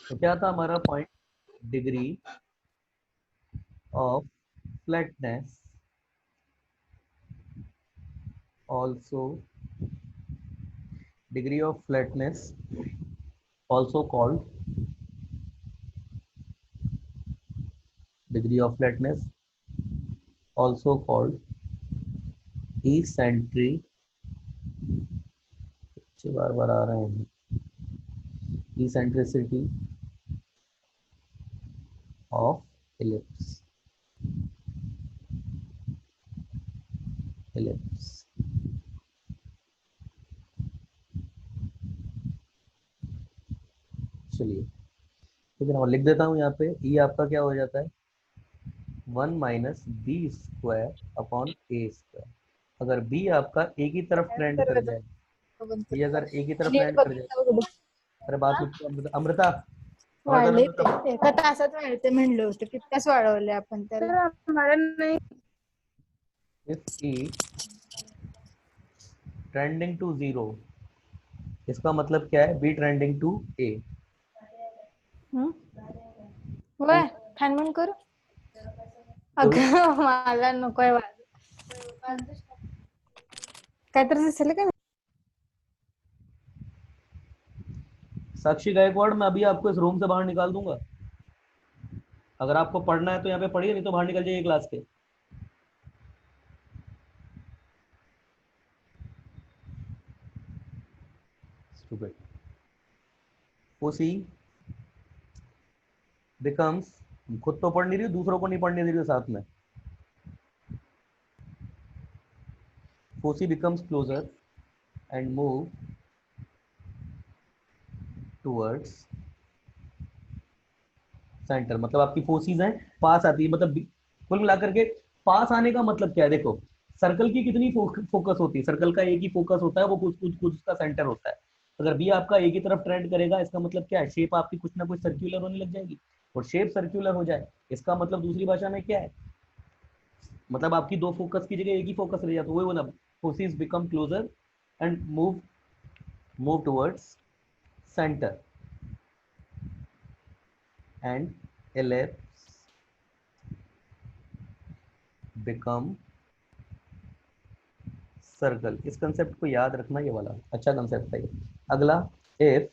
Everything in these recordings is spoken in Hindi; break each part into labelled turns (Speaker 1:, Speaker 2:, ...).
Speaker 1: तो क्या था हमारा point? Degree of flatness also, degree of flatness also called, degree of flatness also called eccentric, बार बार आ रहे हैं, इसेंट्रिसिटी ऑफ ellipse, ellipse। चलिए ठीक है ना, और लिख देता हूँ यहाँ पे। ई आपका क्या हो जाता है? 1 - b² अपॉन ए स्क्वायर। अगर बी आपका ए की तरफ ट्रेंड कर जाए, ये अगर ए की तरफ ट्रेंड कर जाए, अरे बात
Speaker 2: हा?
Speaker 1: सुनते अमृता, अमृता, अमृता
Speaker 2: वाढले ते
Speaker 1: अमृता,
Speaker 2: एका तासात वाढते म्हणले होते, कितकाच वाढवले आपण त्याला. हमारा नहीं.
Speaker 1: इफ ई ट्रेंडिंग टू 0, इसका मतलब क्या है? बी ट्रेंडिंग टू ए।
Speaker 2: वय फॅन बंद करू.
Speaker 1: करू?
Speaker 2: अगं मला नकोय काहीतरी दिसेल का.
Speaker 1: साक्षी गायकवाड़, मैं अभी आपको इस रूम से बाहर निकाल दूंगा। अगर आपको पढ़ना है तो यहाँ पे पढ़िए, नहीं तो बाहर निकल जाइए क्लास के। स्टूपिड। उसी बिकम्स, खुद तो पढ़ नहीं रही, दूसरों को नहीं पढ़ने दे रही हो साथ में। Foci becomes closer and move towards centre. मतलब आपकी फोर्सेस हैं, पास आती है, मतलब कुल मिलाकर के पास आने का मतलब क्या है? देखो, सर्कल की कितनी फोकस होती है? सर्कल का एक ही फोकस होता है, वो कुछ कुछ कुछ उसका सेंटर होता है। अगर बी आपका एक ही तरफ ट्रेंड करेगा, इसका मतलब क्या है? शेप आपकी कुछ ना कुछ सर्क्यूलर होने लग जाएगी। और शेप सर्क्यूलर हो जाए, इसका मतलब दूसरी भाषा में क्या है? मतलब आपकी दो फोकस की जगह एक ही फोकस रह जाता है। वही बोला, forces become closer and move towards centre and ellipse become circle. इस कंसेप्ट को याद रखना, ये वाला अच्छा कंसेप्ट है ये। अगला, इफ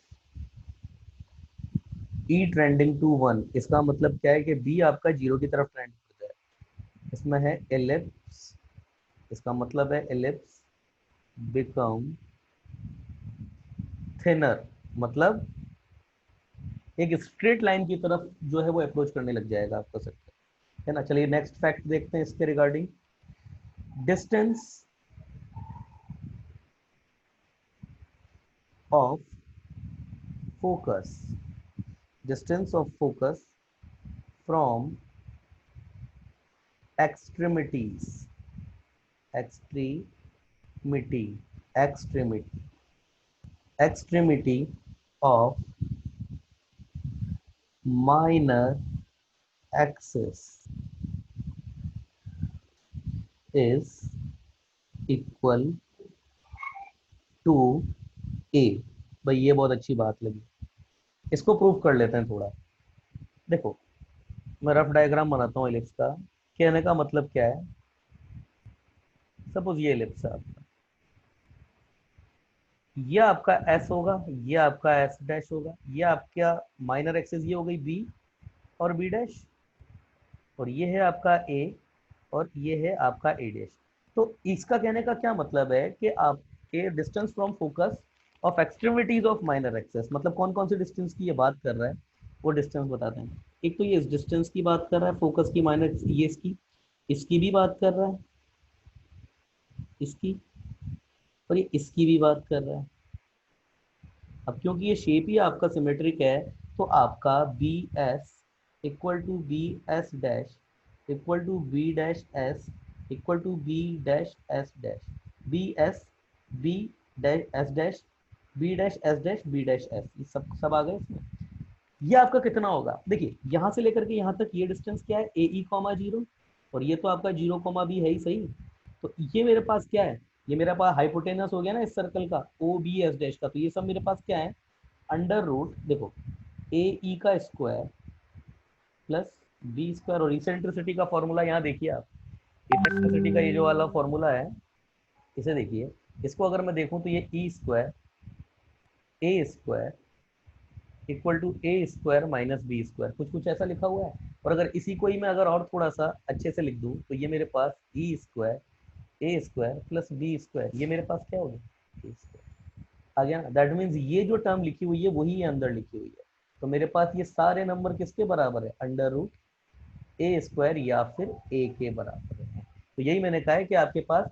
Speaker 1: ई ट्रेंडिंग टू 1, इसका मतलब क्या है? कि बी आपका 0 की तरफ ट्रेंड कर जाए। इसमें है एलिप्स, इसका मतलब है एलिप्स बिकम थिनर, मतलब एक स्ट्रेट लाइन की तरफ जो है वो अप्रोच करने लग जाएगा आपका सर्कल, है ना। चलिए नेक्स्ट फैक्ट देखते हैं इसके regarding. Distance of focus, distance of focus from extremities, extremity, extremity, extremity of minor axis is equal to a. भाई ये बहुत अच्छी बात लगी, इसको प्रूव कर लेते हैं थोड़ा। देखो, मैं रफ डायग्राम बनाता हूँ एलिप्स का। कहने का मतलब क्या है? सपोज ये एलिप्स है आपका, ये आपका एस होगा, ये आपका एस डैश होगा, ये आपका माइनर एक्सिस ये हो गई बी और बी डैश, और ये है आपका ए और ये है आपका ए डैश। तो इसका कहने का क्या मतलब है? कि आपके distance from focus of extremities of minor axes, मतलब कौन कौन सी डिस्टेंस की ये बात कर रहा है, वो डिस्टेंस बताते हैं। एक तो ये इस डिस्टेंस की बात कर रहा है, फोकस की माइनर, ये इसकी भी बात कर रहा है, इसकी, और ये इसकी भी बात कर रहा है। अब क्योंकि ये शेप ही आपका सिमेट्रिक है, तो आपका B S equal to B S dash equal to B dash S equal to B dash S dash, B S B dash S dash, B dash S dash B dash S, ये सब आ गए इसमें। ये आपका कितना होगा? देखिए यहाँ से लेकर के यहाँ तक ये डिस्टेंस क्या है? ए ई कॉमा 0, और ये तो आपका 0 कॉमा बी है ही सही। तो ये मेरे पास क्या है? ये मेरे पास हाइपोटेनस हो गया ना इस सर्कल का, ओ बी एस डैश का। तो ये सब मेरे पास क्या है? अंडर रूट, देखो ए ई का स्क्वायर प्लस बी स्क्वायर, और इसेंट्रिसिटी का फॉर्मूला यहाँ देखिए आप, इसेंट्रिसिटी का ये जो वाला फॉर्मूला है इसे देखिए, इसको अगर मैं देखूं तो ये e square a square equal to a square minus B square, कुछ कुछ ऐसा लिखा हुआ है। और अगर इसी को ही मैं अगर और थोड़ा सा अच्छे से लिख दूं तो ये मेरे पास ई square a square plus B square, ये मेरे पास क्या हो गया, ए स्क्वायर आ गया ना। दैट मीन्स ये जो टर्म लिखी हुई है वही ये अंदर लिखी हुई है। तो मेरे पास ये सारे नंबर किसके बराबर है, अंडर रूट ए स्क्वायर या फिर ए के बराबर है। तो यही मैंने कहा है कि आपके पास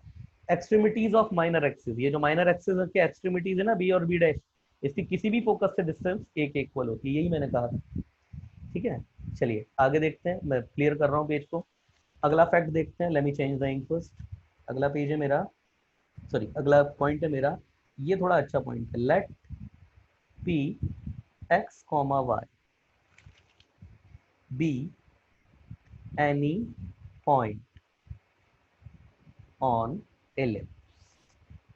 Speaker 1: एक्सट्रीमिटीज ऑफ माइनर एक्सिस, ये जो माइनर एक्सिस के एक्सट्रीमिटीज है ना बी और बी डैश, इसकी किसी भी फोकस से डिस्टेंस ए के इक्वल होती है, यही मैंने कहा था। ठीक है, चलिए आगे देखते हैं, मैं क्लियर कर रहा हूँ पेज को। अगला फैक्ट देखते हैं, let me change the ink first. अगला पेज है मेरा, सॉरी अगला पॉइंट है मेरा, ये थोड़ा अच्छा पॉइंट है। Let P x comma y be any point on ellipse.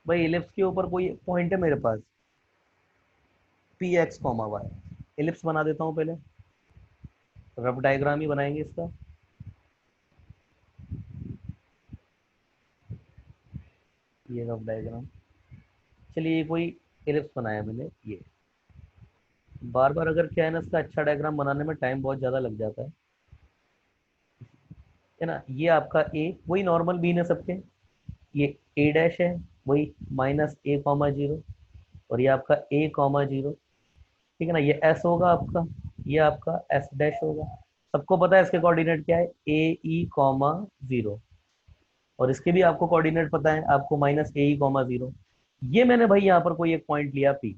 Speaker 1: भाई एलिप्स के ऊपर कोई पॉइंट है मेरे पास, P x comma y, ellipse बना देता हूँ पहले, रफ डायग्राम ही बनाएंगे इसका। ये रफ डायग्राम, चलिए ये कोई एलिप्स बनाया मैंने, ये बार बार अगर क्या है ना इसका अच्छा डायग्राम बनाने में टाइम बहुत ज़्यादा लग जाता है ना। ये आपका ए वही नॉर्मल बीन है सबके, ये ए डैश है वही माइनस ए कॉमा जीरो, और ये आपका ए कॉमा जीरो, ठीक है ना। ये एस होगा आपका, ये आपका एस डैश होगा। सबको पता है इसके कोऑर्डिनेट क्या है, ए ई कॉमा जीरो, और इसके भी आपको कोऑर्डिनेट पता है आपको, minus A E comma zero. ये मैंने भाई यहाँ पर कोई एक पॉइंट लिया पी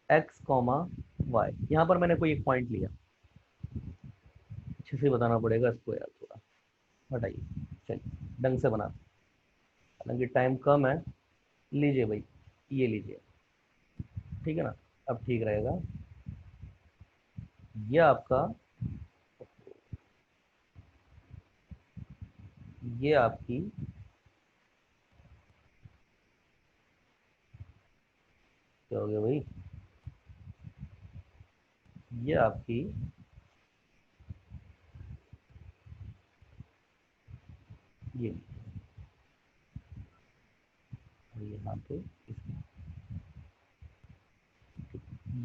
Speaker 1: एक्स कॉमा वाई, यहाँ पर मैंने कोई एक पॉइंट लिया, अच्छे से बताना पड़ेगा इसको यार थोड़ा, हटाइए, चलिए ढंग से बना, हालांकि टाइम कम है, लीजिए भाई ये लीजिए, ठीक है ना, अब ठीक रहेगा। ये आपका, ये आपकी, क्या हो गया भाई, ये आपकी, ये यहाँ पे,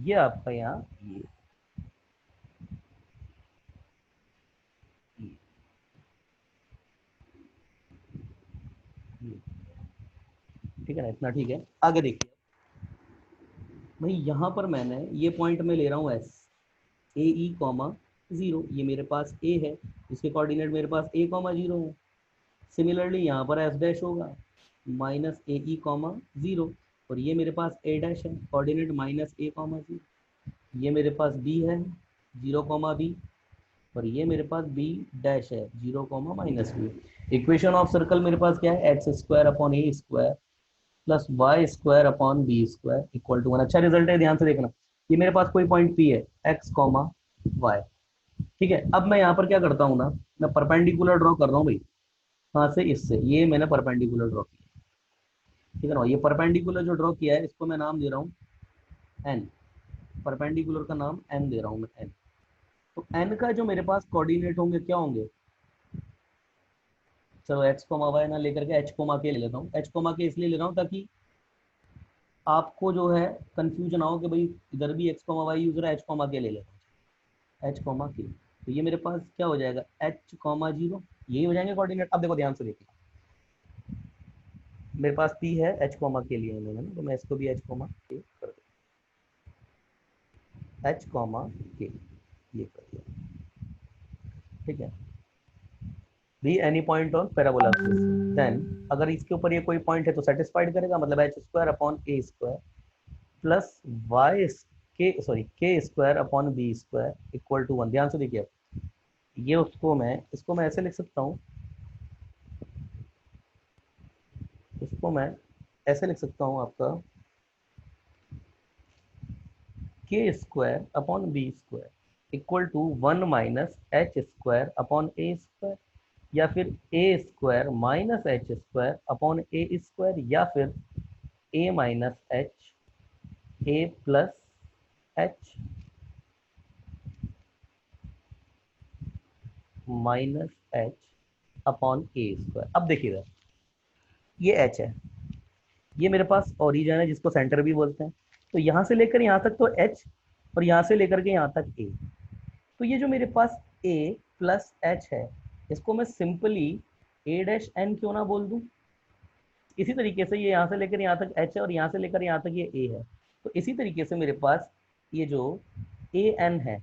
Speaker 1: ये आपका यहाँ ये, ये, ठीक है ना, इतना ठीक है। आगे देखिए भाई, यहाँ पर मैंने ये पॉइंट में ले रहा हूँ S A E comma zero, ये मेरे पास ए है, इसके कोऑर्डिनेट मेरे पास ए कॉमा जीरो है। सिमिलरली यहाँ पर एस डैश होगा minus A E comma zero, और ये मेरे पास ए डैश है, coordinate minus A comma zero. ये मेरे पास बी है जीरो कॉमा बी, और ये मेरे पास बी डैश है zero comma minus B. Equation of circle मेरे पास क्या है, X square upon A square plus Y square upon B square equal to one. अच्छा रिजल्ट है, ध्यान से देखना। ये मेरे पास कोई पॉइंट पी है एक्स कॉमा वाई, ठीक है। अब मैं यहाँ पर क्या करता हूँ ना, मैं परपेंडिकुलर ड्रॉ कर रहा हूँ भाई, कहाँ से, इससे, ये मैंने परपेंडिकुलर ड्रॉ किया, ठीक है ना। ये परपेंडिकुलर जो ड्रॉ किया है इसको मैं नाम दे रहा हूँ एन, परपेंडिकुलर का नाम एन दे रहा हूँ मैं, एन। तो एन का जो मेरे पास कोऑर्डिनेट होंगे क्या होंगे, चलो एक्स कोमा वाई ना लेकर के एच कोमा के ले लेता हूँ। एच कोमा के इसलिए ले रहा हूँ ताकि आपको जो है कंफ्यूजन ना हो कि भाई इधर भी एक्स कोमा वाई यूज रहा है, एच कोमा के ले लेता हूँ, एच कोमा के। तो ये मेरे पास क्या हो जाएगा, एच कोमा जीरो, यही हो जाएंगे कोऑर्डिनेट। अब देखो ध्यान से देखिए, मेरे पास पी है एच कोमा के लिए मैंने ना, तो मैं इसको भी एच कोमा के कर दूँ, एच कोमा के, ये कर दिया, ठीक है। Be any point on parabola, then अगर इसके ऊपर ये कोई पॉइंट है तो सेटिस्फाइड करेगा, मतलब H square upon A square plus Y K, sorry K square upon B square equal to one. ध्यान से देखिए, ये उसको मैं, इसको मैं ऐसे लिख सकता हूँ, इसको मैं ऐसे लिख सकता हूँ आपका k square upon B square equal to one minus h square upon A square, या फिर a square minus h square upon A square, या फिर a minus h a plus h, minus h upon A square. अब देखिएगा, ये एच है, ये मेरे पास ओरिजिन है जिसको सेंटर भी बोलते हैं, तो यहाँ से लेकर यहाँ तक तो एच, और यहाँ से लेकर के यहाँ तक ए। तो ये जो मेरे पास a प्लस एच है, इसको मैं सिंपली a डैश एन क्यों ना बोल दूं। इसी तरीके से ये यहाँ से लेकर यहाँ तक h है और यहाँ से लेकर यहाँ तक ये a है, तो इसी तरीके से मेरे पास ये जो a n है,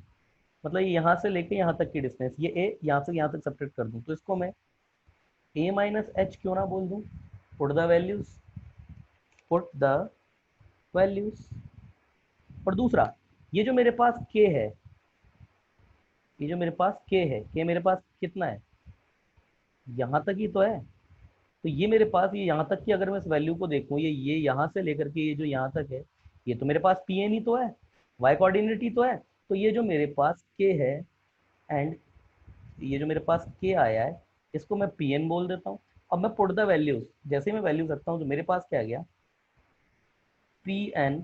Speaker 1: मतलब ये यहाँ से लेकर यहाँ तक की डिस्टेंस, ये a यहाँ से यहाँ तक सब्ट्रैक्ट कर दूं, तो इसको मैं a माइनस एच क्यों ना बोल दूं। Put the values, put the values. और दूसरा, ये जो मेरे पास k है, ये जो मेरे पास k है, k मेरे पास कितना है, यहाँ तक ही तो है। तो ये मेरे पास, ये यहाँ तक की अगर मैं इस वैल्यू को देखूँ, ये यहाँ से लेकर के ये जो यहाँ तक है, ये तो मेरे पास पी एन ही तो है, वाई कोऑर्डिनेट ही तो है। तो ये जो मेरे पास के है, एंड ये जो मेरे पास के आया है, इसको मैं पी एन बोल देता हूँ। अब मैं पुट द वैल्यूज, जैसे ही मैं वैल्यूज रखता हूँ तो मेरे पास क्या आ गया, P N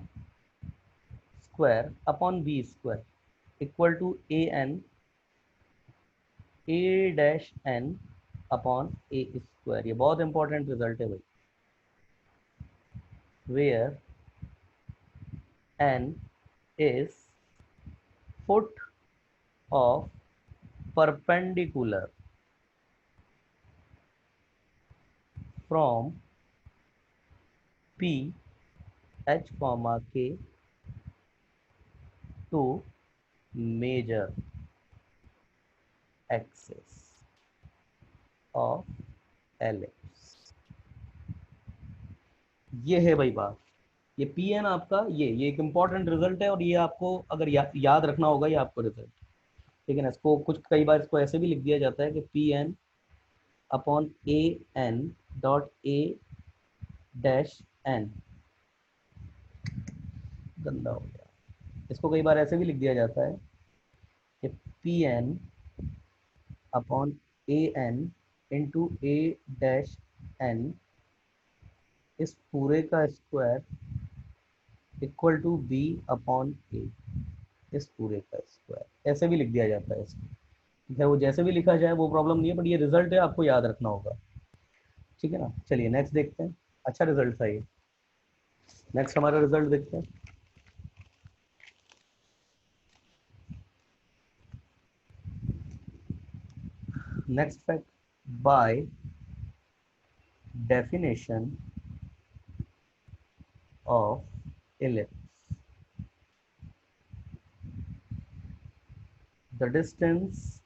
Speaker 1: square upon B square equal to A dash N upon A square. ये बहुत इंपॉर्टेंट रिजल्ट है भाई, where n is foot of perpendicular from P H comma K to major axis of ellipse। ये है भाई बात, ये पी एन आपका, ये एक इम्पॉर्टेंट रिजल्ट है, और ये आपको अगर याद रखना होगा ये आपको रिजल्ट, ठीक है ना। इसको कुछ कई बार इसको ऐसे भी लिख दिया जाता है कि P N upon A N dot A dash N, गंदा हो गया। इसको कई बार ऐसे भी लिख दिया जाता है कि P N upon A N into A dash N, इस पूरे का square equal to b upon a, इस पूरे का स्क्वायर, ऐसे भी लिख दिया जाता है इसको। ठीक है, वो जैसे भी लिखा जाए वो प्रॉब्लम नहीं है, बट ये रिजल्ट है, आपको याद रखना होगा, ठीक है ना। चलिए नेक्स्ट देखते हैं, अच्छा रिजल्ट था ये। नेक्स्ट हमारा रिजल्ट देखते हैं। Next fact, by definition of ellipse, the distance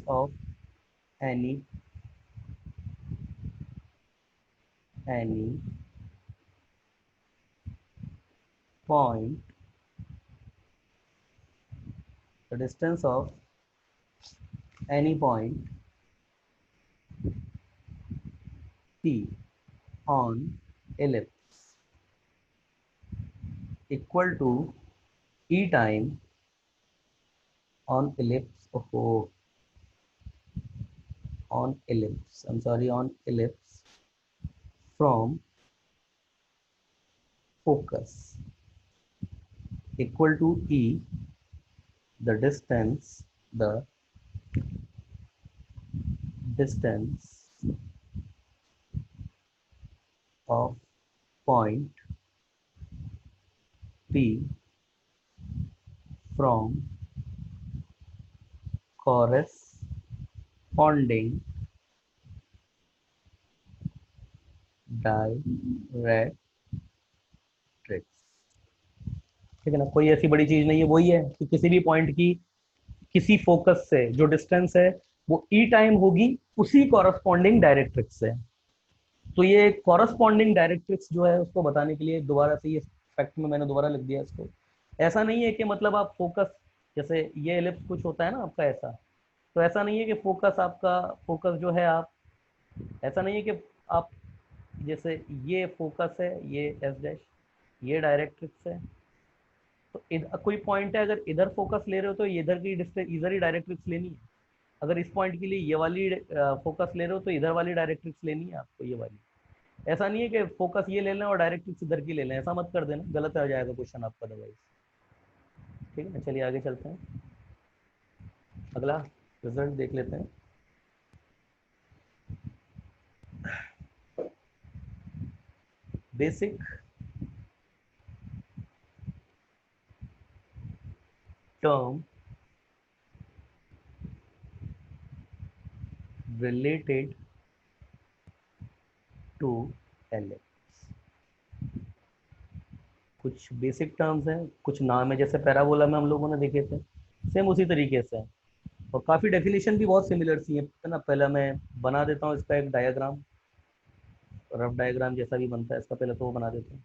Speaker 1: of any point, the distance of any point P on ellipse equal to E time on ellipse, on ellipse, I'm sorry, on ellipse from focus equal to E, the distance of point P from corresponding directrix. ठीक है ना, कोई ऐसी बड़ी चीज नहीं है, वही है कि किसी भी पॉइंट की किसी फोकस से जो डिस्टेंस है वो ई टाइम होगी उसी कॉरस्पॉन्डिंग डायरेक्ट्रिक्स से। तो ये कॉरस्पॉन्डिंग डायरेक्ट्रिक्स जो है उसको बताने के लिए दोबारा से ये फैक्ट में मैंने दोबारा लिख दिया इसको। ऐसा नहीं है कि मतलब आप फोकस, जैसे ये एलिप्स कुछ होता है ना आपका ऐसा, तो ऐसा नहीं है कि फोकस आपका, फोकस जो है आप, ऐसा नहीं है कि आप, जैसे ये फोकस है, ये एस डैश, ये डायरेक्ट्रिक्स है, तो कोई पॉइंट है, अगर इधर फोकस ले रहे हो तो इधर की डिस्टेंस, इधर ही डायरेक्ट्रिक्स लेनी है। अगर इस पॉइंट के लिए ये वाली फोकस ले रहे हो तो इधर वाली डायरेक्ट्रिक्स लेनी है आपको, ये वाली। ऐसा नहीं है कि फोकस ये ले लें और डायरेक्ट इधर की ले लें, ऐसा मत कर देना, गलत आ जाएगा क्वेश्चन आपका अदरवाइज। ठीक है ना, चलिए आगे चलते हैं, अगला रिजल्ट देख लेते हैं। Basic term related to LX। कुछ बेसिक टर्म्स हैं, कुछ नाम है, जैसे पैराबोला में हम लोगों ने देखे थे, सेम उसी तरीके से है। और काफ़ी डेफिनेशन भी बहुत सिमिलर सी है ना। पहले मैं बना देता हूँ इसका एक डायग्राम, रफ डायग्राम जैसा भी बनता है इसका, पहले तो वो बना देते हैं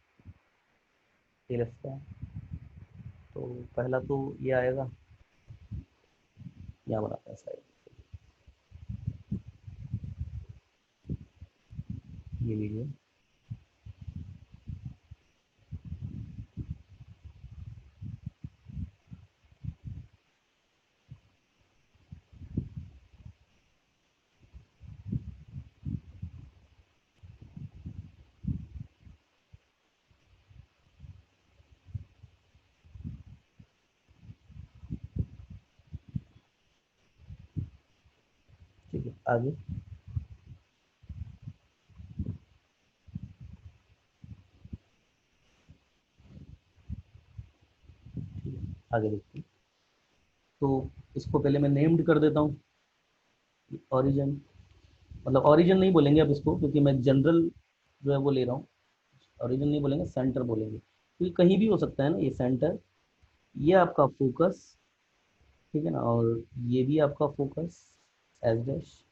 Speaker 1: एलिप्स का। तो पहला तो ये आएगा, यहाँ बनाते हैं साइड, ये लीजिए। ठीक है, आगे आगे देखते हैं। तो इसको पहले मैं नेम्ड कर देता हूँ, ओरिजिन, मतलब ओरिजिन नहीं बोलेंगे अब इसको, क्योंकि मैं जनरल जो है वो ले रहा हूँ। ओरिजिन नहीं बोलेंगे, सेंटर बोलेंगे, क्योंकि कहीं भी हो सकता है ना ये सेंटर। ये आपका फोकस, ठीक है ना, और ये भी आपका फोकस एस डैश,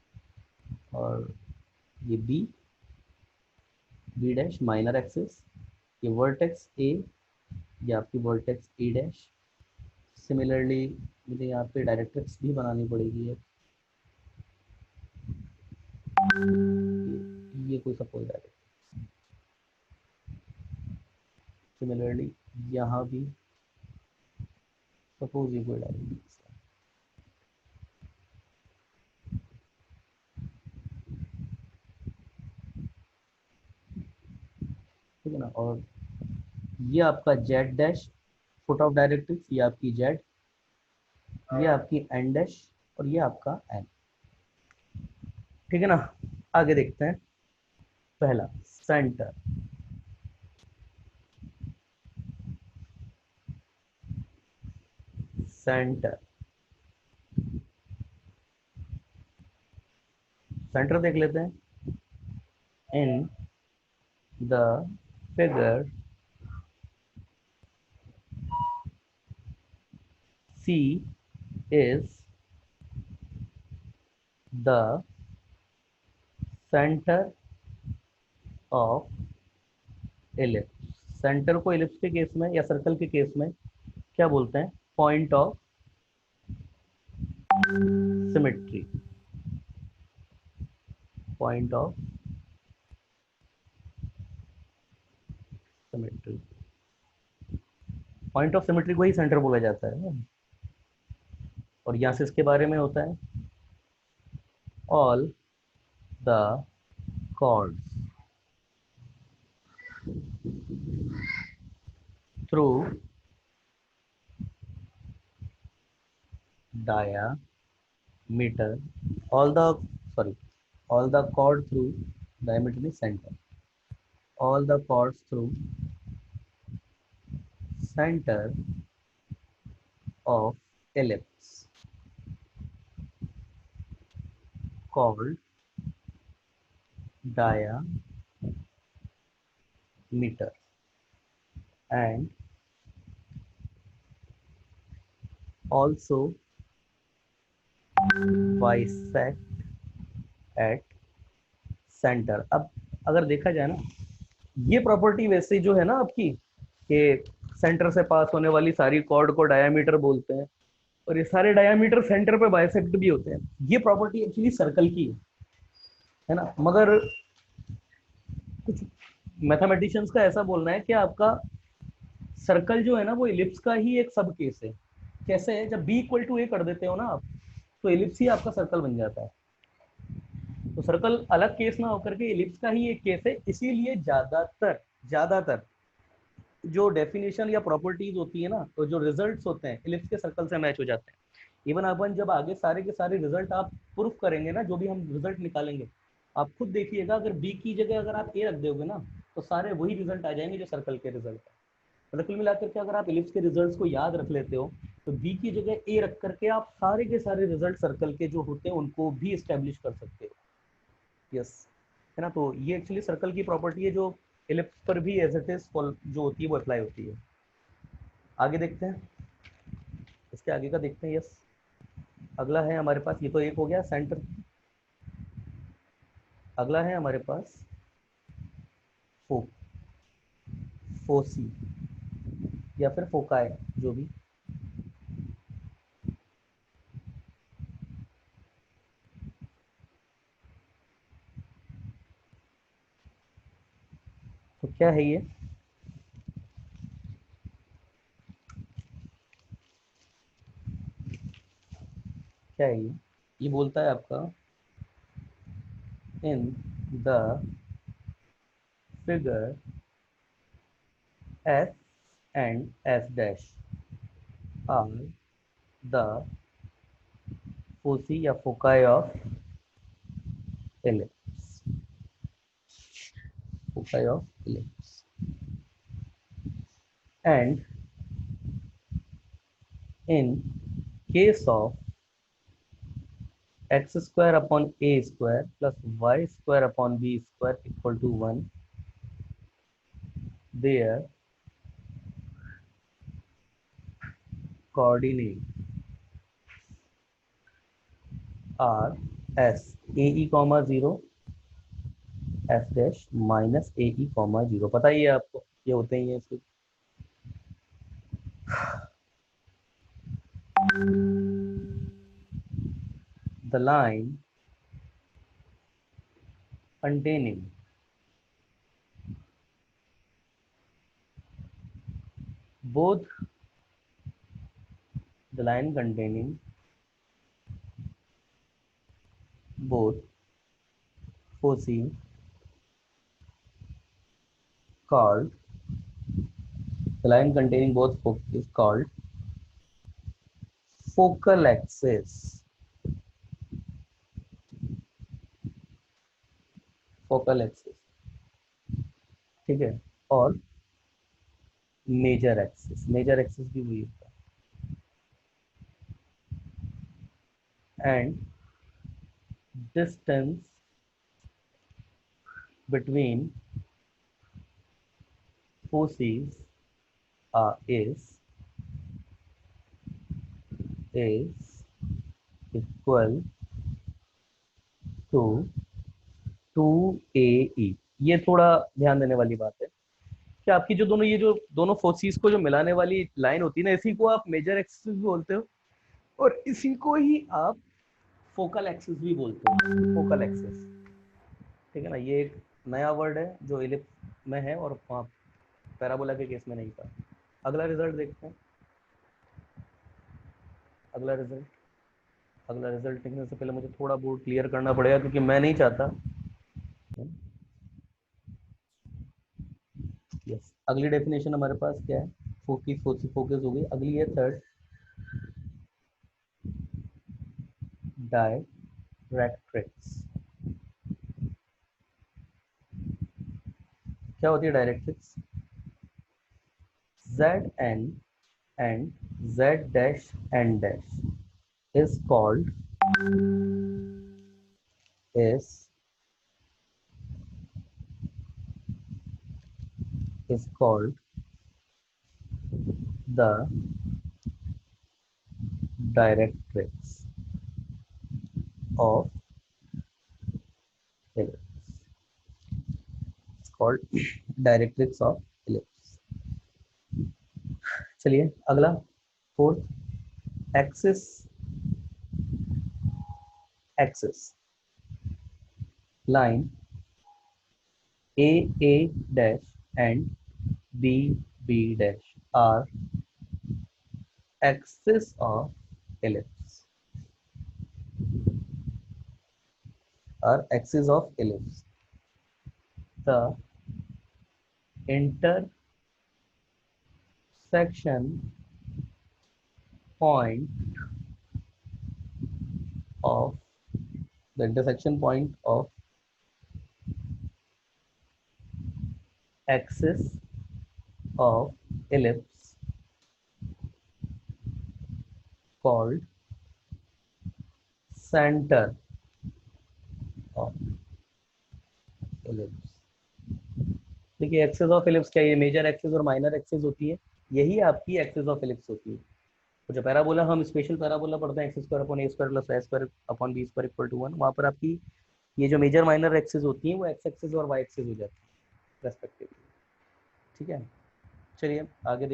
Speaker 1: और ये B, B dash minor axis, ये वर्टेक्स ए, ये आपकी वर्टेक्स ए डैश। सिमिलरली मुझे यहाँ पे डायरेक्ट्रिक्स भी बनानी पड़ेगी है, ये कोई सपोज डायरेक्ट। सिमिलरली यहाँ भी सपोज ये कोई डायरेक्ट्रिक्स, ठीक है ना। और ये आपका Z dash, foot of directrix, ये आपकी जेड, ये आपकी एन डैश, और ये आपका एन। ठीक है ना, आगे देखते हैं। पहला सेंटर, सेंटर, सेंटर देख लेते हैं। इन the figure C is the center of ellipse। Centre को एलिप्स के केस में या सर्कल के केस में क्या बोलते हैं? Point of symmetry, point of symmetry, point of symmetry को ही सेंटर बोला जाता है ना। और यहाँ से इसके बारे में होता है all the chords through diameter, all the, sorry, all the chord through diameter means center, all the chords through center of ellipse called diameter, and also bisect at center। अब अगर देखा जाए ना, ये प्रॉपर्टी वैसे जो है ना आपकी, कि सेंटर से पास होने वाली सारी कॉर्ड को डायामीटर बोलते हैं, और ये सारे डायामीटर सेंटर पे बाइसेक्ट भी होते हैं, ये प्रॉपर्टी एक्चुअली सर्कल की है ना। मगर कुछ मैथमेटिशियंस का ऐसा बोलना है कि आपका सर्कल जो है ना वो इलिप्स का ही एक सब केस है। कैसे है? जब b इक्वल टू ए कर देते हो ना आप, तो इलिप्स ही आपका सर्कल बन जाता है। तो सर्कल अलग केस ना होकर के इलिप्स का ही एक केस है, इसीलिए ज्यादातर जो डेफिनेशन या प्रॉपर्टीज होती है ना, तो जो रिजल्ट्स होते हैं इलिप्स के सर्कल से मैच हो जाते हैं। इवन अपन जब आगे सारे के सारे रिजल्ट आप प्रूफ करेंगे ना, जो भी हम रिजल्ट निकालेंगे, आप खुद देखिएगा, अगर बी की जगह अगर आप ए रख दोगे ना, तो सारे वही रिजल्ट आ जाएंगे जो सर्कल के रिजल्ट है। मतलब कुल मिलाकर के अगर आप इलिप्स के रिजल्ट्स को याद रख लेते हो, तो बी की जगह ए रख करके आप सारे के सारे रिजल्ट सर्कल के जो होते हैं उनको भी इस्टेब्लिश कर सकते हो। यस, है ना। तो ये एक्चुअली सर्कल की प्रॉपर्टी है जो इलिप्स पर भी एज इट इज जो होती है वो अप्लाई होती है। आगे देखते हैं, इसके आगे का देखते हैं। यस, अगला है हमारे पास, ये तो एक हो गया सेंटर। अगला है हमारे पास फो फोसी या फिर फोकाई, जो भी। तो क्या है ये? क्या है ये बोलता है आपका in the figure S and S dash are the foci या foci of ellipse, foci of ellipse, and in case of x square upon a square plus y square upon b square equal to 1, their coordinates are s a e comma 0 f dash minus a e comma 0। पता ही है आपको, ये होते ही है इसके। The line containing both the line containing both foci called the line containing both foci is called focal axis, focal axis, ठीक है। और मेजर एक्सिस भी वही होता है। And distance between foci is equal to 2AE। ये थोड़ा ध्यान देने वाली बात है कि आपकी जो दोनों, ये जो दोनों फोर्सेस को जो मिलाने वाली लाइन होती है ना, इसी को आप मेजर एक्सिस भी बोलते हो, और इसी को ही आप फोकल एक्सिस भी बोलते हो, फोकल एक्सिस, ठीक है ना। ये एक नया वर्ड है जो इलिप्स में है और वहाँ पैराबोला के केस में नहीं था। अगला रिजल्ट देखते हैं। अगला रिजल्ट देखने से पहले मुझे थोड़ा बोर्ड क्लियर करना पड़ेगा, क्योंकि मैं नहीं चाहता। यस, अगली डेफिनेशन हमारे पास क्या है? फोकस हो गई। अगली है थर्ड, डायरेक्ट्रिक्स। क्या होती है directrix? Z n and Z dash n dash is called is is called the directrix of ellipse. It's called directrix of ellipse. चलिए अगला, fourth, axis line A dash and B dash are axis of ellipse। are axis of ellipse. The intersection point of axis of ellipse called center of ellipse. देखिए एक्सिस ऑफ एलिप्स क्या है, ये मेजर एक्सिस और माइनर एक्सिस होती है, यही आपकी एक्सिस ऑफ एलिप्स होती है। तो जो पैराबोला हम स्पेशल पैराबोला पढ़ते हैं, X square upon A square plus Y square upon B square equal to 1, वहाँ पर आपकी ये जो मेजर माइनर एक्सिस होती हैं वो एक्स एक्सिस और वाई एक्सिस हो जाती है रेस्पेक्टिवली। ठीक है, चलिए आगे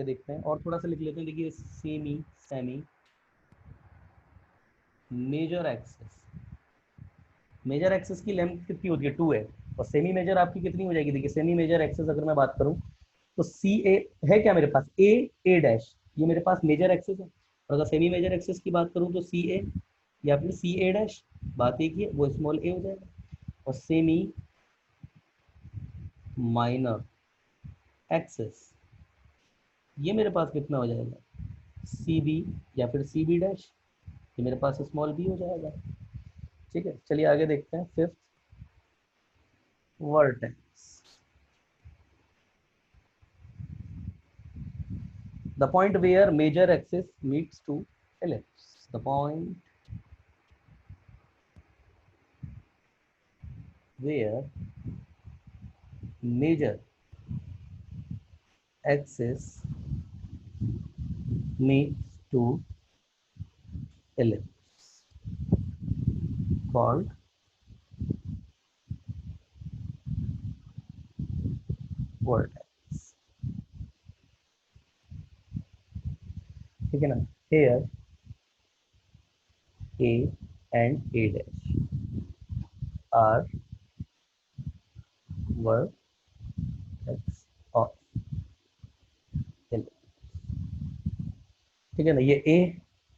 Speaker 1: देखते हैं और थोड़ा सा लिख लेते हैं। देखिए सेमी मेजर एक्सिस की लेंथ कितनी होती है 2 है, और सेमी मेजर आपकी कितनी हो जाएगी। देखिए सेमी मेजर एक्सिस अगर मैं बात करूं तो सी ए है क्या मेरे पास, ए डैश, ये मेरे पास मेजर एक्सिस है। और अगर सेमी मेजर एक्सिस की बात करूं तो सी ए या फिर सी ए डैश, बात एक ही है, वो स्मॉल ए हो जाएगा। और सेमी माइनर एक्सिस ये मेरे पास कितना हो जाएगा, सी बी या फिर सी बी डैश, ये मेरे पास स्मॉल बी हो जाएगा। ठीक है, चलिए आगे देखते हैं। Fifth, vertex, the point where major axis meets to ellipse, the point where major axis meets to ellipse called vertex। ठीक है ना, here A and A dash are vertex of ellipse। ठीक है ना, ये A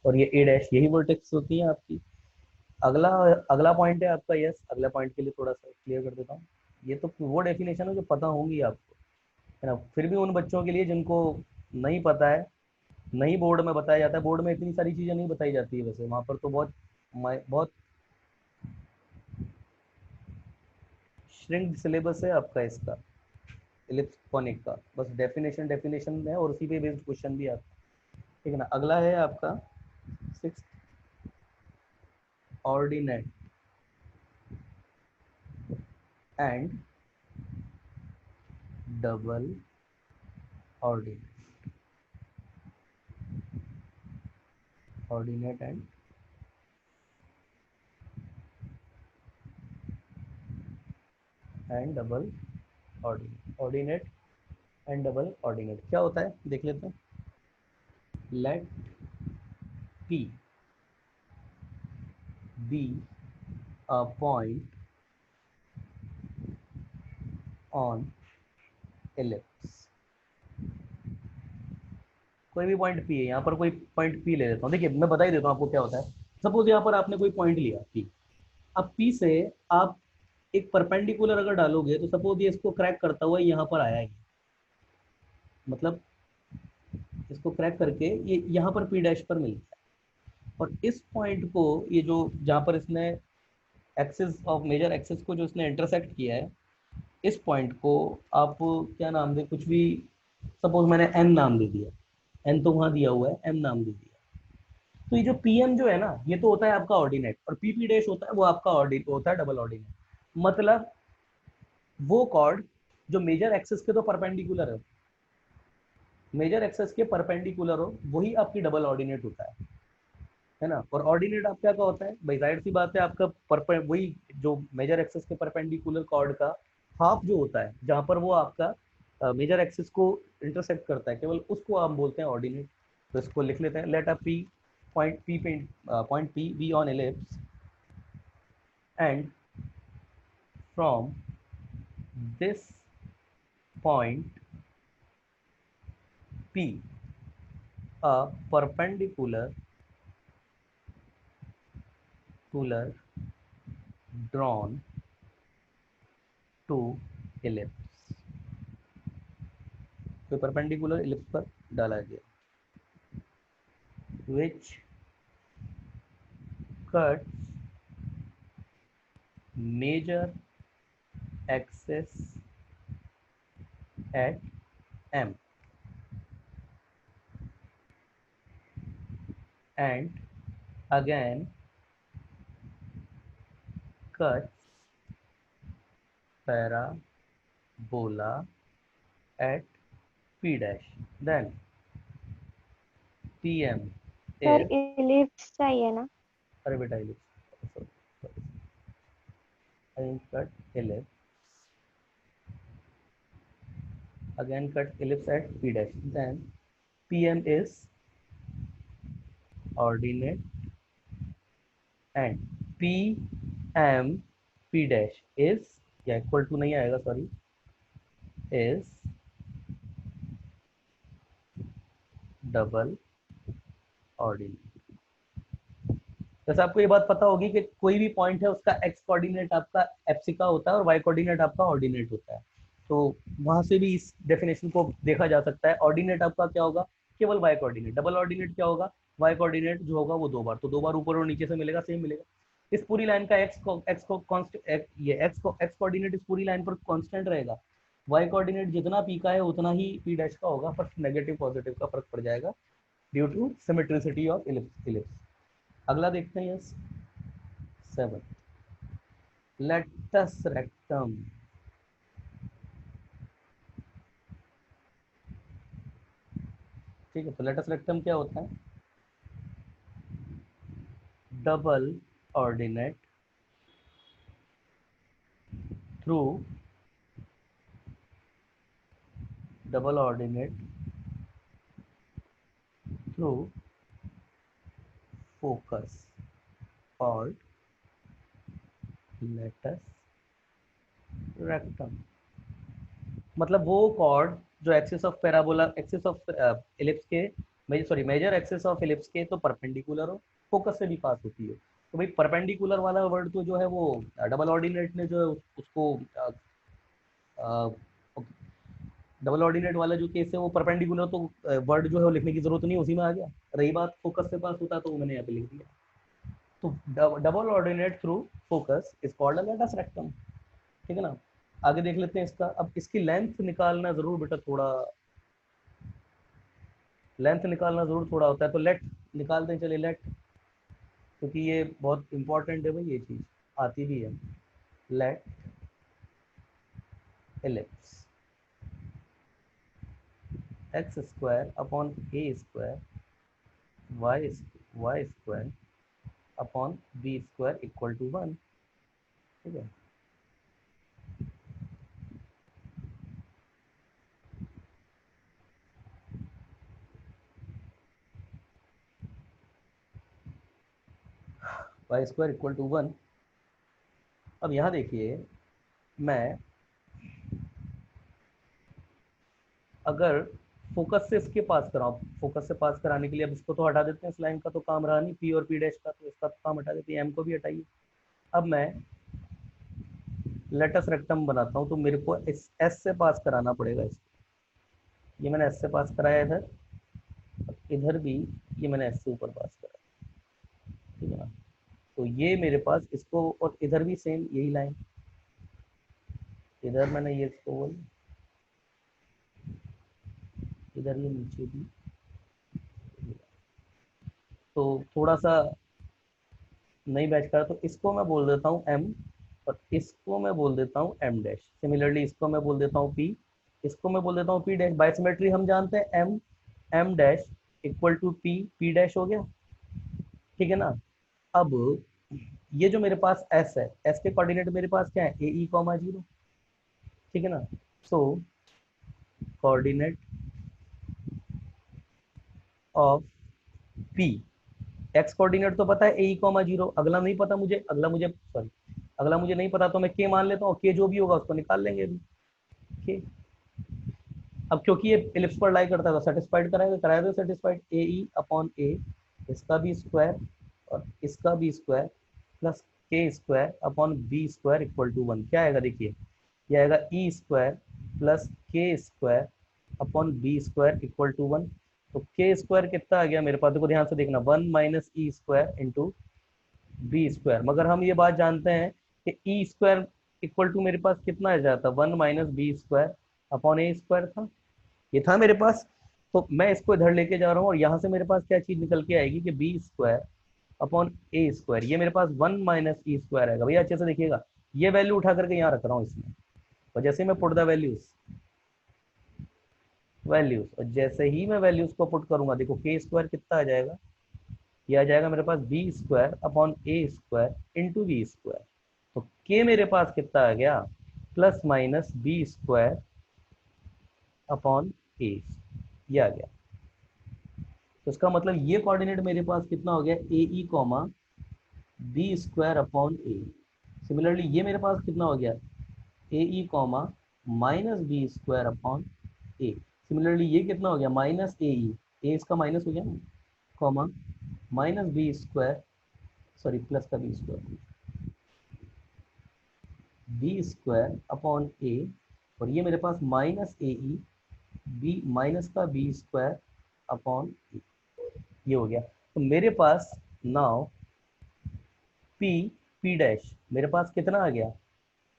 Speaker 1: और ये A डैश यही वर्टेक्स होती है आपकी। अगला अगला पॉइंट है आपका, यस, अगला पॉइंट के लिए थोड़ा सा क्लियर कर देता हूँ। ये तो वो डेफिनेशन है जो पता होंगी आपको, है ना। फिर भी उन बच्चों के लिए जिनको नहीं पता है, नहीं बोर्ड में बताया जाता है, बोर्ड में इतनी सारी चीज़ें नहीं बताई जाती है वैसे, वहाँ पर तो बहुत श्रिंक्ड सिलेबस है आपका इसका इलिप्स कॉनिक का, बस डेफिनेशन है और उसी पे बेस्ड क्वेश्चन भी आता है। ठीक है ना, अगला है आपका six, ordinate and double ordinate, ordinate and double ordinate and double ordinate क्या होता है देख लेते हैं। Let P be a point on ellipse, कोई भी पॉइंट P है, यहाँ पर कोई पॉइंट P ले लेता हूँ। देखिए मैं बता ही देता हूँ आपको क्या होता है। सपोज यहाँ पर आपने कोई पॉइंट लिया P, अब P से आप एक परपेंडिकुलर अगर डालोगे तो सपोज ये इसको क्रैक करता हुआ यहाँ पर आया है, मतलब इसको क्रैक करके ये यहाँ पर P डैश पर मिलता है। और इस पॉइंट को ये जो जहाँ पर इसने एक्सिस ऑफ मेजर एक्सिस को जो इसने इंटरसेक्ट किया है, इस पॉइंट को आप क्या नाम दे, कुछ भी, सपोज मैंने एन नाम दे दिया, एन तो वहाँ दिया हुआ है, एम नाम दे दिया। तो ये जो पी एम जो है ना, ये तो होता है आपका ऑर्डिनेट, और पी पी डैश होता है वो आपका होता है डबल ऑर्डिनेट। मतलब वो कॉर्ड जो मेजर एक्सिस के तो परपेंडिकुलर है, मेजर एक्सिस के परपेंडिकुलर हो, वही आपकी डबल ऑर्डिनेट होता है ना। और ऑर्डिनेट आपका क्या होता है भाई, जाहिर सी बात है, आपका वही जो मेजर एक्सिस के परपेंडिकुलर कॉर्ड का हाफ जो होता है, जहाँ पर वो आपका मेजर एक्सिस को इंटरसेक्ट करता है, केवल उसको आप बोलते हैं ऑर्डिनेट। तो इसको लिख लेते हैं, let a P point P be on ellipse and from this point P a perpendicular drawn to ellipse, तो परपेंडिकुलर इलिप्स पर डाला गया, which cuts major axis at M and again cuts parabola at P dash, then PM
Speaker 3: sir
Speaker 1: is,
Speaker 3: ellipse चाहिए ना?
Speaker 1: अरे बेटा ellipse, again cut ellipse, again cut ellipse at P dash, then PM is ordinate and PM P dash is, या इक्वल टू नहीं आएगा सॉरी, is डबल ऑर्डिनेट। जैसे आपको ये बात पता होगी कि कोई भी पॉइंट है उसका एक्स कोऑर्डिनेट आपका एप्सिका होता है और वाई कोऑर्डिनेट आपका ऑर्डिनेट होता है, तो वहां से भी इस डेफिनेशन को देखा जा सकता है। ऑर्डिनेट आपका क्या होगा, केवल वाई कोऑर्डिनेट। डबल ऑर्डिनेट क्या होगा, वाई कोऑर्डिनेट जो होगा वो दो बार, तो दो बार ऊपर और नीचे से मिलेगा, सेम मिलेगा। इस पूरी लाइन का एक्स कोऑर्डिनेट इस पूरी लाइन पर कांस्टेंट रहेगा, वाई कोऑर्डिनेट जितना पी का है उतना ही पी डैश का होगा, पर नेगेटिव पॉजिटिव का फर्क पड़ जाएगा due to symmetricity of ellipse. अगला देखते हैं 7 लेटस रेक्टम। ठीक है, तो लेटस रेक्टम क्या होता है, double ordinate through double ordinate through focus और लेटस रेक्टम। मतलब वो कॉर्ड जो axis of parabola, axis of ellipse के, sorry major axis of ellipse के तो परपेंडिकुलर हो, फोकस से भी पास होती है। तो भाई परपेंडिकुलर वाला वर्ड तो जो है वो डबल ऑर्डिनेट ने जो है उसको डबल ऑर्डिनेट वाला जो केस है वो परपेंडिकुलर, तो वर्ड जो है वो लिखने की जरूरत नहीं, उसी में आ गया। रही बात फोकस से पास होता तो वो मैंने यहाँ पे लिख दिया। तो double ordinate through focus is called latus rectum. ठीक है ना, आगे देख लेते हैं इसका। अब इसकी लेंथ निकालना जरूर बेटा, थोड़ा लेंथ निकालना जरूर थोड़ा होता है, तो लेट निकालते हैं, चलिए लेट, क्योंकि ये बहुत इंपॉर्टेंट है भाई, ये चीज आती भी है। Let ellipse X square upon A square Y square upon B square equal to 1। ठीक है, वाई स्क्वायर इक्वल टू 1। अब यहाँ देखिए, मैं अगर फोकस से इसके पास कराऊँ, फोकस से पास कराने के लिए अब इसको तो हटा देते हैं, इस लाइन का तो काम रहा नहीं, पी और पी डैश का, तो इसका तो काम हटा देते हैं, एम को भी हटाइए। अब मैं लेटस रेक्टम बनाता हूँ, तो मेरे को इस एस से पास कराना पड़ेगा इसको। ये मैंने एस से पास कराया इधर, इधर भी ये मैंने एस से ऊपर पास कराया। ठीक है ना, तो ये मेरे पास इसको, और इधर भी सेम यही लाइन, इधर मैंने ये इसको बोल, इधर ये नीचे भी, तो थोड़ा सा नहीं बैठ कर, तो इसको मैं बोल देता हूँ एम और इसको मैं बोल देता हूँ एम डैश। सिमिलरली इसको मैं बोल देता हूँ पी, इसको मैं बोल देता हूँ पी डैश। बाय सिमेट्री हम जानते हैं M dash equal to P, P dash हो गया। ठीक है ना, अब ये जो मेरे पास एस है, एस के कोऑर्डिनेट मेरे पास क्या है, ए ई कॉमा 0। ठीक है ना, so coordinate of P, x coordinate तो पता है ए कॉमा 0, अगला नहीं पता मुझे, अगला मुझे नहीं पता, तो मैं के मान लेता हूँ, के जो भी होगा उसको निकाल लेंगे अभी। के अब क्योंकि ये इलिप्स पर लाई करता है तो सेटिस्फाइड कराया तो सेटिस्फाइड, ए ई अपॉन ए, इसका भी स्क्वायर और इसका भी square plus K square upon B square equal to 1। क्या आएगा देखिए, ये आएगा E square plus K square upon B square equal to 1। तो के स्क्वायर कितना आ गया मेरे पास, देखो ध्यान से देखना, 1 minus E square into b square. मगर हम ये बात जानते हैं कि ई स्क्वायर इक्वल टू मेरे पास कितना आ जाता, 1 माइनस बी स्क्वायर अपॉन ए स्क्वायर था, ये था मेरे पास। तो मैं इसको इधर लेके जा रहा हूँ और यहाँ से मेरे पास क्या चीज निकल के आएगी कि बी स्क्वायर अपॉन ए स्क्वायर, ये मेरे पास 1 माइनस ई स्क्वायर आएगा। भैया अच्छे से देखिएगा, ये वैल्यू उठा करके यहाँ रख रहा हूँ इसमें, और जैसे मैं पुट द वैल्यूज और जैसे ही मैं वैल्यूज को पुट करूंगा, देखो के स्क्वायर कितना आ जाएगा, ये आ जाएगा मेरे पास बी स्क्वायर अपॉन ए स्क्वायर इंटू बी स्क्वायर। तो के मेरे पास कितना आ गया, plus minus B square upon ए, ये आ गया। तो इसका मतलब ये कोऑर्डिनेट मेरे पास कितना हो गया, a E comma b square upon a. Similarly ये मेरे पास कितना हो गया, a E comma minus B square upon a. Similarly ये कितना हो गया, माइनस ए ई, ए इसका माइनस हो गया ना, comma minus B square, sorry plus का बी स्क्वायर अपॉन ए, और ये मेरे पास minus A E B minus का बी स्क्वायर अपॉन ए, ये हो गया। तो मेरे पास नाउ पी पी डैश मेरे पास कितना आ गया,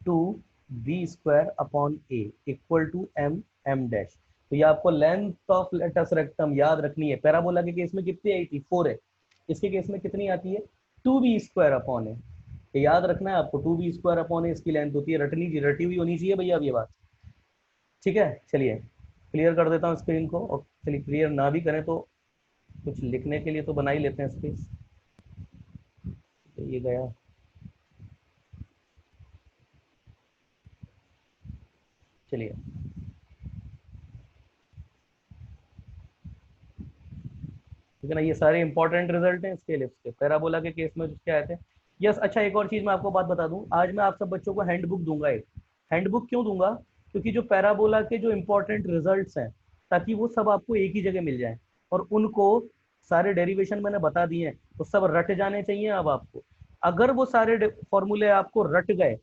Speaker 1: 2 B square upon A equal to M M dash. तो ये आपको लेंथ ऑफ लेटस रेक्टम याद रखनी है। पैराबोला के केस में कितनी आई थी, 4 है, इसके केस में कितनी आती है, 2 बी स्क्वायर अपॉन ए। ये याद रखना है आपको, 2 बी स्क्वायर अपॉन ए इसकी लेंथ होती है, रटी हुई होनी चाहिए भैया अब ये बात, ठीक है। चलिए क्लियर कर देता हूँ स्क्रीन को, और चलिए क्लियर ना भी करें तो कुछ लिखने के लिए तो बना ही लेते हैं स्पेस। ये गया, चलिए ठीक है ना। ये सारे इंपॉर्टेंट रिजल्ट हैं इसके एलिप्स के, पैराबोला के केस में क्या आते हैं। यस, अच्छा एक और चीज मैं आपको बात बता दूं, आज मैं आप सब बच्चों को हैंडबुक दूंगा। एक हैंडबुक क्यों दूंगा, क्योंकि जो पैराबोला के जो इंपॉर्टेंट रिजल्ट्स हैं, ताकि वो सब आपको एक ही जगह मिल जाए, और उनको सारे डेरिवेशन मैंने बता दिए हैं, तो सब रट जाने चाहिए अब आपको। अगर वो सारे फॉर्मूले आपको रट गए,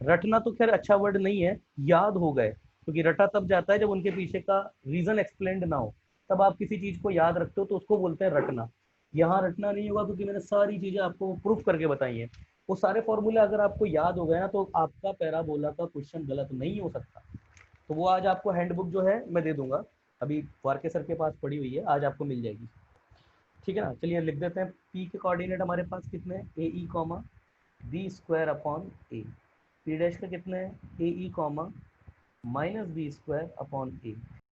Speaker 1: रटना तो खैर अच्छा वर्ड नहीं है, याद हो गए, क्योंकि रटा तब जाता है जब उनके पीछे का रीजन एक्सप्लेन्ड ना हो, तब आप किसी चीज को याद रखते हो तो उसको बोलते हैं रटना। यहाँ रटना नहीं होगा, क्योंकि मैंने सारी चीजें आपको प्रूफ करके बताई हैं। वो सारे फॉर्मूले अगर आपको याद हो गए ना, तो आपका पैराबोला का क्वेश्चन गलत नहीं हो सकता। तो वो आज आपको हैंडबुक जो है मैं दे दूंगा, अभी वारके सर के पास पड़ी हुई है, आज आपको मिल जाएगी, ठीक है ना। चलिए लिख देते हैं, पी के कोऑर्डिनेट हमारे पास कितने हैं, a E comma b square upon a, P dash का कितने हैं, a E comma minus B square upon A.